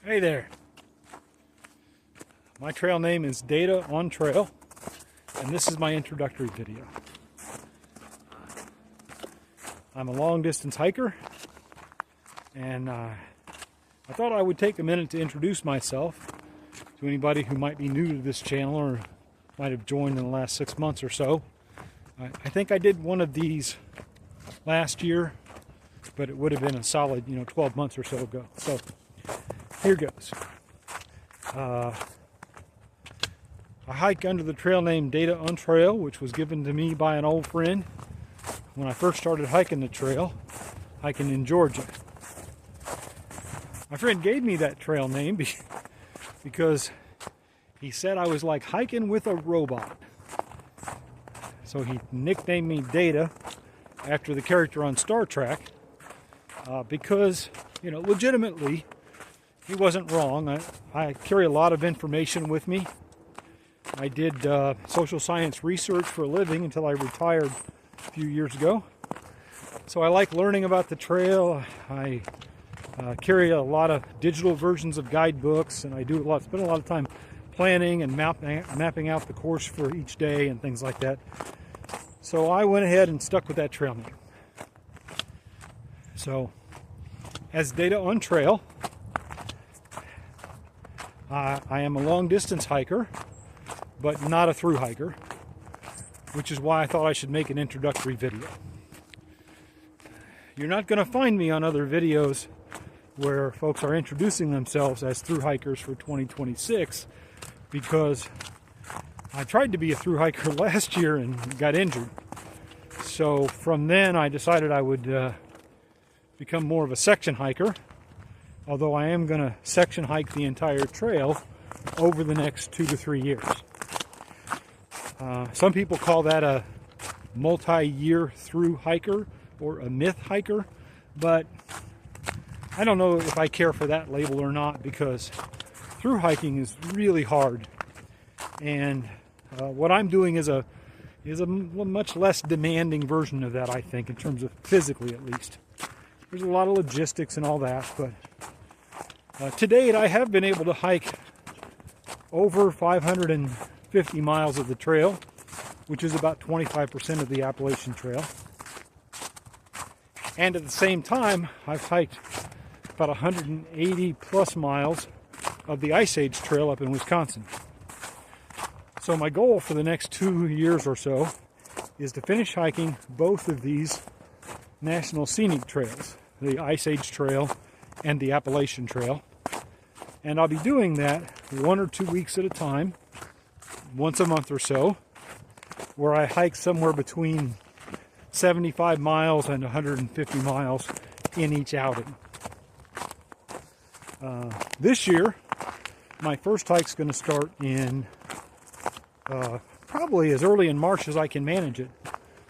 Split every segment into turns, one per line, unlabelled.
Hey there. My trail name is Data on Trail, and this is my introductory video. I'm a long distance hiker, and I thought I would take a minute to introduce myself to anybody who might be new to this channel or might have joined in the last 6 months or so. I think I did one of these last year, but it would have been a solid 12 months or so ago. So here goes. I hike under the trail named Data on Trail, which was given to me by an old friend when I first started hiking the trail, hiking in Georgia. My friend gave me that trail name because he said I was like hiking with a robot. So he nicknamed me Data after the character on Star Trek because, legitimately, he wasn't wrong. I carry a lot of information with me. I did social science research for a living until I retired a few years ago. So I like learning about the trail. I carry a lot of digital versions of guidebooks, and I spend a lot of time planning and mapping out the course for each day and things like that. So I went ahead and stuck with that trail name. So, as Data on Trail, I am a long distance hiker, but not a through hiker, which is why I thought I should make an introductory video. You're not going to find me on other videos where folks are introducing themselves as through hikers for 2026, because I tried to be a through hiker last year and got injured. So from then I decided I would become more of a section hiker, although I am going to section hike the entire trail over the next 2 to 3 years. Some people call that a multi-year through hiker or a myth hiker, but I don't know if I care for that label or not, because through hiking is really hard, and what I'm doing is a much less demanding version of that, I think, in terms of physically at least. There's a lot of logistics and all that, but to date I have been able to hike over 550 miles of the trail, which is about 25% of the Appalachian Trail. And at the same time, I've hiked about 180 plus miles of the Ice Age Trail up in Wisconsin. So my goal for the next 2 years or so is to finish hiking both of these national scenic trails, the Ice Age Trail and the Appalachian Trail. And I'll be doing that 1 or 2 weeks at a time, once a month or so, where I hike somewhere between 75 miles and 150 miles in each outing. This year, my first hike's going to start in probably as early in March as I can manage it.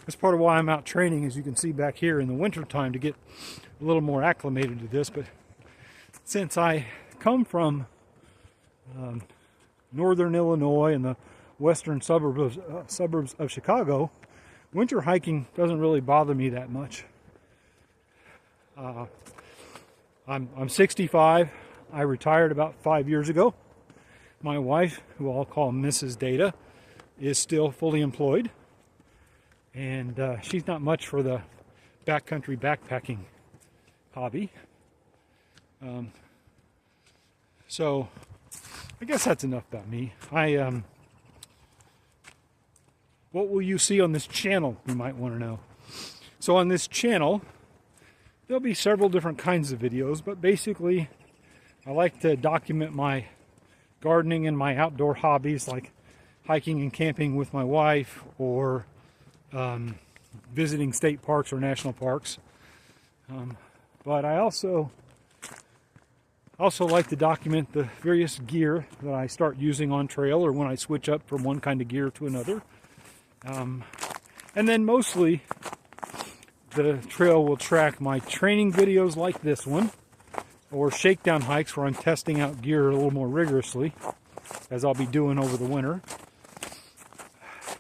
That's part of why I'm out training, as you can see back here, in the winter time to get a little more acclimated to this. But since I come from northern Illinois and the western suburbs of Chicago, winter hiking doesn't really bother me that much. I'm 65. I retired about 5 years ago. My wife, who I'll call Mrs. Data, is still fully employed, and she's not much for the backcountry backpacking hobby. So I guess that's enough about me. What will you see on this channel, you might want to know. So on this channel, there'll be several different kinds of videos, but basically I like to document my gardening and my outdoor hobbies, like hiking and camping with my wife, or visiting state parks or national parks. But I also like to document the various gear that I start using on trail, or when I switch up from one kind of gear to another. And then mostly the trail will track my training videos like this one, or shakedown hikes where I'm testing out gear a little more rigorously, as I'll be doing over the winter.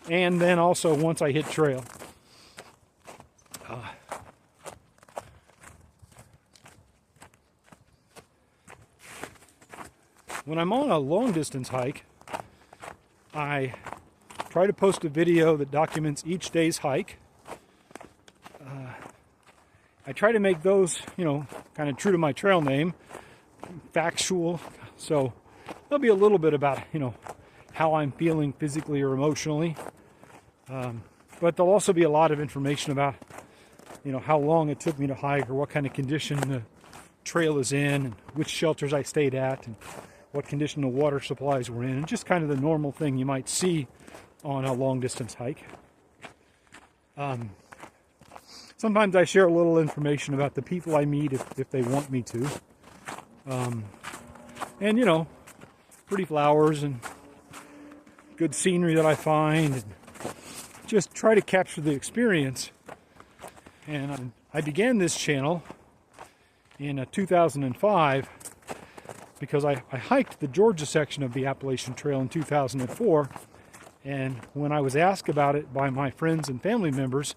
And then also once I hit trail. when I'm on a long distance hike, I try to post a video that documents each day's hike. I try to make those, kind of true to my trail name, factual. So there'll be a little bit about, how I'm feeling physically or emotionally. But there'll also be a lot of information about, how long it took me to hike or what kind of condition the trail is in and which shelters I stayed at and what condition the water supplies were in, and just kind of the normal thing you might see on a long distance hike. Sometimes I share a little information about the people I meet if they want me to. And, pretty flowers and good scenery that I find, and just try to capture the experience. And I began this channel in 2005 because I hiked the Georgia section of the Appalachian Trail in 2004, and when I was asked about it by my friends and family members,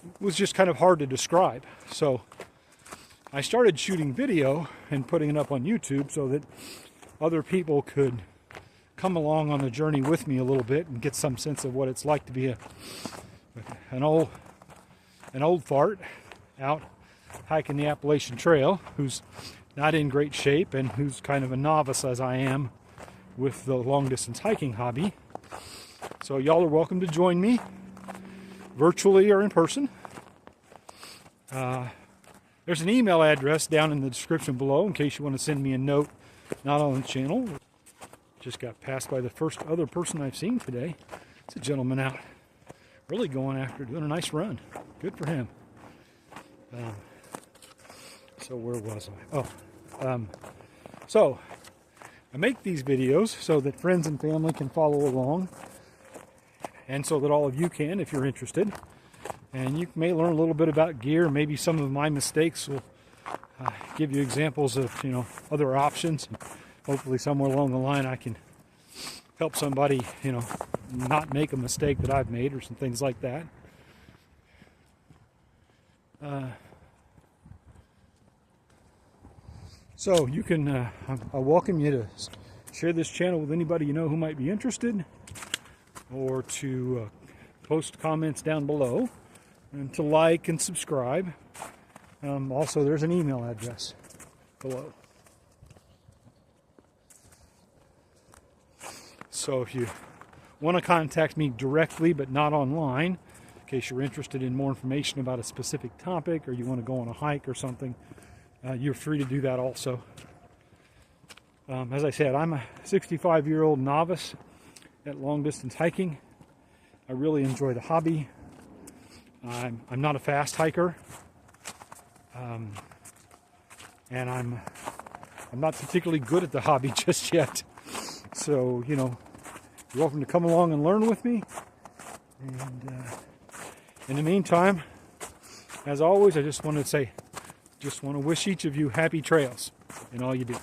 it was just kind of hard to describe. So I started shooting video and putting it up on YouTube so that other people could come along on the journey with me a little bit and get some sense of what it's like to be an old fart out hiking the Appalachian Trail who's not in great shape and who's kind of a novice as I am with the long distance hiking hobby. So y'all are welcome to join me virtually or in person. There's an email address down in the description below in case you want to send me a note, not on the channel. Just got passed by the first other person I've seen today. It's a gentleman out really going after doing a nice run. Good for him. So where was I? So I make these videos so that friends and family can follow along, and so that all of you can if you're interested. And you may learn a little bit about gear. Maybe some of my mistakes will give you examples of other options. Hopefully somewhere along the line I can help somebody not make a mistake that I've made or some things like that. So you can, I welcome you to share this channel with anybody you know who might be interested, or to post comments down below, and to like and subscribe. Also, there's an email address below. So if you want to contact me directly but not online, in case you're interested in more information about a specific topic or you want to go on a hike or something, you're free to do that also. As I said, I'm a 65-year-old novice at long distance hiking. I really enjoy the hobby. I'm not a fast hiker, and I'm not particularly good at the hobby just yet. So you're welcome to come along and learn with me. And in the meantime, as always, I just want to wish each of you happy trails in all you do.